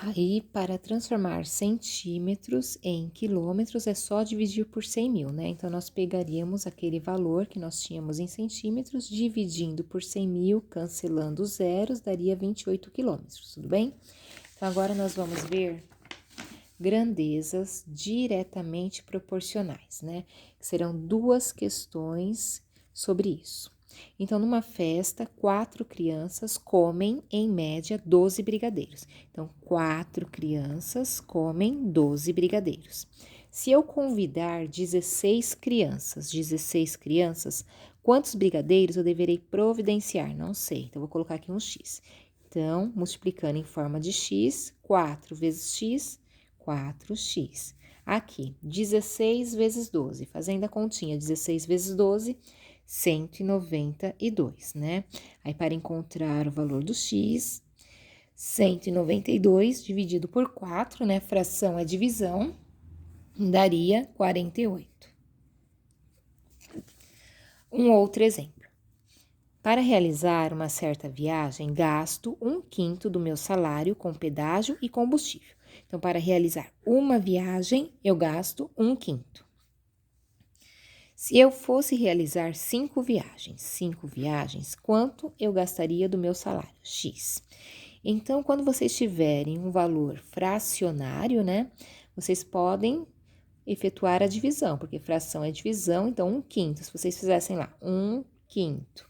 Aí, para transformar centímetros em quilômetros, é só dividir por 100.000, né? Então, nós pegaríamos aquele valor que nós tínhamos em centímetros, dividindo por 100.000, cancelando os zeros, daria 28 quilômetros, tudo bem? Então, agora nós vamos ver grandezas diretamente proporcionais, né? Serão duas questões sobre isso. Então, numa festa, 4 crianças comem, em média, 12 brigadeiros. Então, 4 crianças comem 12 brigadeiros. Se eu convidar 16 crianças, quantos brigadeiros eu deverei providenciar? Não sei, então vou colocar aqui um x. Então, multiplicando em forma de x, 4 vezes x, 4x. Aqui, 16 vezes 12, fazendo a continha, 16 vezes 12, 192, né? Aí, para encontrar o valor do x, 192 dividido por 4, né? Fração é divisão, daria 48. Um outro exemplo. Para realizar uma certa viagem, gasto 1/5 do meu salário com pedágio e combustível. Então, para realizar uma viagem, eu gasto 1/5. Se eu fosse realizar 5 viagens, quanto eu gastaria do meu salário? X. Então, quando vocês tiverem um valor fracionário, né, vocês podem efetuar a divisão, porque fração é divisão, então 1/5. Se vocês fizessem lá 1/5,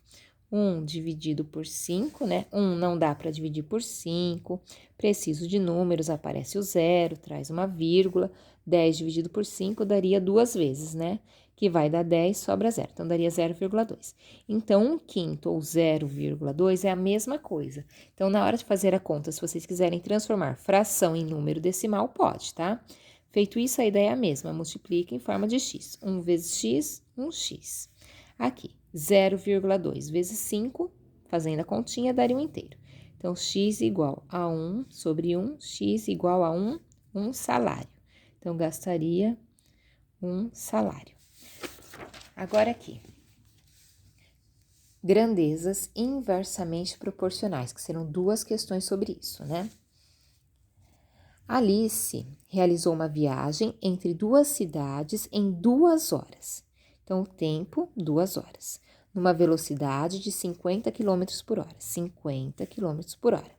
1 dividido por 5, né? 1 não dá para dividir por 5, preciso de números, aparece o zero, traz uma vírgula, 10 dividido por 5 daria 2 vezes, né? Que vai dar 10, sobra 0, então daria 0,2. Então, 1/5 ou 0,2 é a mesma coisa. Então, na hora de fazer a conta, se vocês quiserem transformar fração em número decimal, pode, tá? Feito isso, a ideia é a mesma, multiplica em forma de x. 1 vezes x, 1x. Aqui, 0,2 vezes 5, fazendo a continha, daria um inteiro. Então, x igual a 1 sobre 1, x igual a 1 salário. Então, gastaria 1 salário. Agora aqui, grandezas inversamente proporcionais, que serão duas questões sobre isso, né? Alice realizou uma viagem entre duas cidades em 2 horas. Então, o tempo, 2 horas. Numa velocidade de 50 km por hora. 50 km por hora.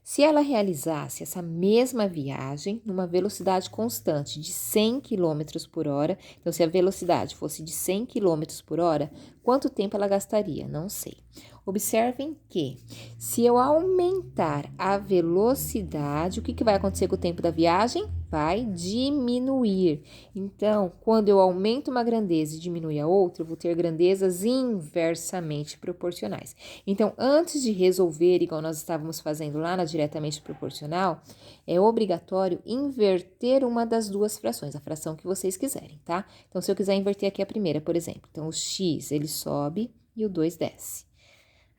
Se ela realizasse essa mesma viagem numa velocidade constante de 100 km por hora, então se a velocidade fosse de 100 km por hora, quanto tempo ela gastaria? Não sei. Observem que, se eu aumentar a velocidade, o que vai acontecer com o tempo da viagem? Vai diminuir. Então, quando eu aumento uma grandeza e diminui a outra, eu vou ter grandezas inversamente proporcionais. Então, antes de resolver, igual nós estávamos fazendo lá na diretamente proporcional, é obrigatório inverter uma das duas frações, a fração que vocês quiserem, tá? Então, se eu quiser inverter aqui a primeira, por exemplo, então o x, ele sobe e o 2 desce.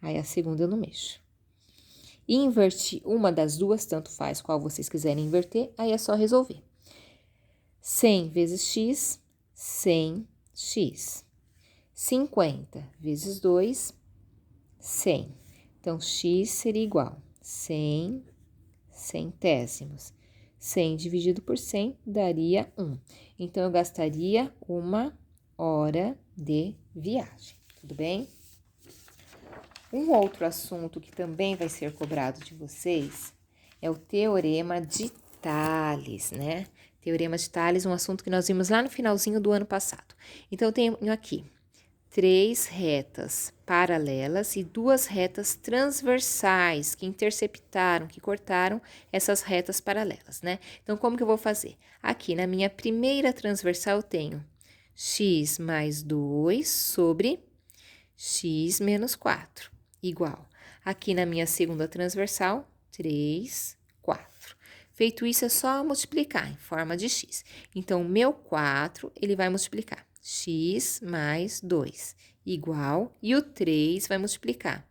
Aí, a segunda eu não mexo. E invertir uma das duas, tanto faz qual vocês quiserem inverter, aí é só resolver. 100 vezes x, 100x. 50 vezes 2, 100. Então, x seria igual a 100 centésimos. 100 dividido por 100 daria 1. Então, eu gastaria 1 hora de viagem, tudo bem? Um outro assunto que também vai ser cobrado de vocês é o Teorema de Tales, né? Teorema de Tales, um assunto que nós vimos lá no finalzinho do ano passado. Então, eu tenho aqui 3 retas paralelas e 2 retas transversais que interceptaram, que cortaram essas retas paralelas, né? Então, como que eu vou fazer? Aqui, na minha primeira transversal, eu tenho x mais 2 sobre x menos 4, igual. Aqui na minha segunda transversal, 3, 4. Feito isso, é só multiplicar em forma de x. Então, o meu 4, ele vai multiplicar x mais 2, igual, e o 3 vai multiplicar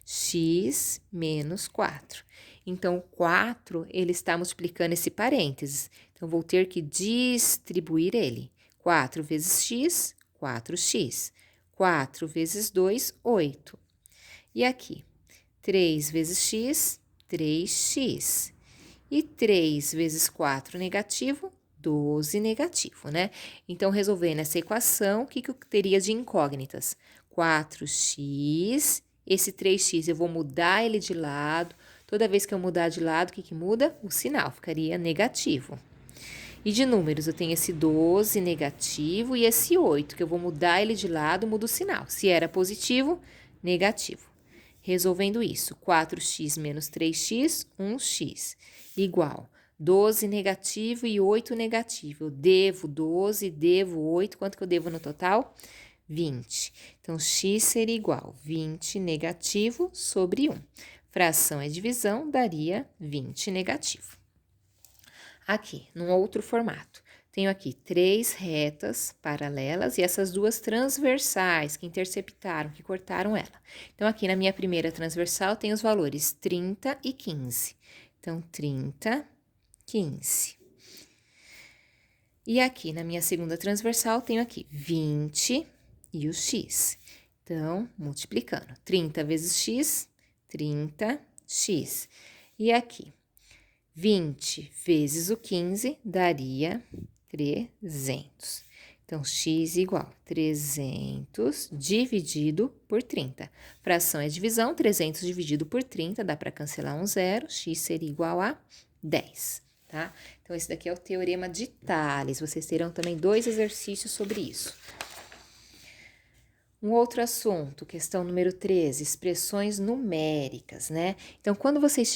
x menos 4. Então, o 4, ele está multiplicando esse parênteses. Então, vou ter que distribuir ele. 4 vezes x, 4x. 4 vezes 2, 8. E aqui, 3 vezes x, 3x. E 3 vezes 4 negativo, 12 negativo, né? Então, resolvendo essa equação, o que eu teria de incógnitas? 4x, esse 3x eu vou mudar ele de lado. Toda vez que eu mudar de lado, o que muda? O sinal, ficaria negativo. E de números, eu tenho esse 12 negativo e esse 8, que eu vou mudar ele de lado, mudo o sinal. Se era positivo, negativo. Resolvendo isso, 4x menos 3x, 1x, igual 12 negativo e 8 negativo. Eu devo 12, devo 8, quanto que eu devo no total? 20. Então, x seria igual 20 negativo sobre 1. Fração é divisão, daria 20 negativo. Aqui, num outro formato, tenho aqui 3 retas paralelas e essas 2 transversais que interceptaram, que cortaram ela. Então, aqui na minha primeira transversal, tem os valores 30 e 15. Então, 30, 15. E aqui na minha segunda transversal, tenho aqui 20 e o x. Então, multiplicando, 30 vezes x, 30x. E aqui, 20 vezes o 15 daria 300. Então, x igual 300 dividido por 30. Fração é divisão, 300 dividido por 30, dá para cancelar um zero, x seria igual a 10, tá? Então, esse daqui é o teorema de Tales. Vocês terão também 2 exercícios sobre isso. Um outro assunto, questão número 13, expressões numéricas, né? Então, quando vocês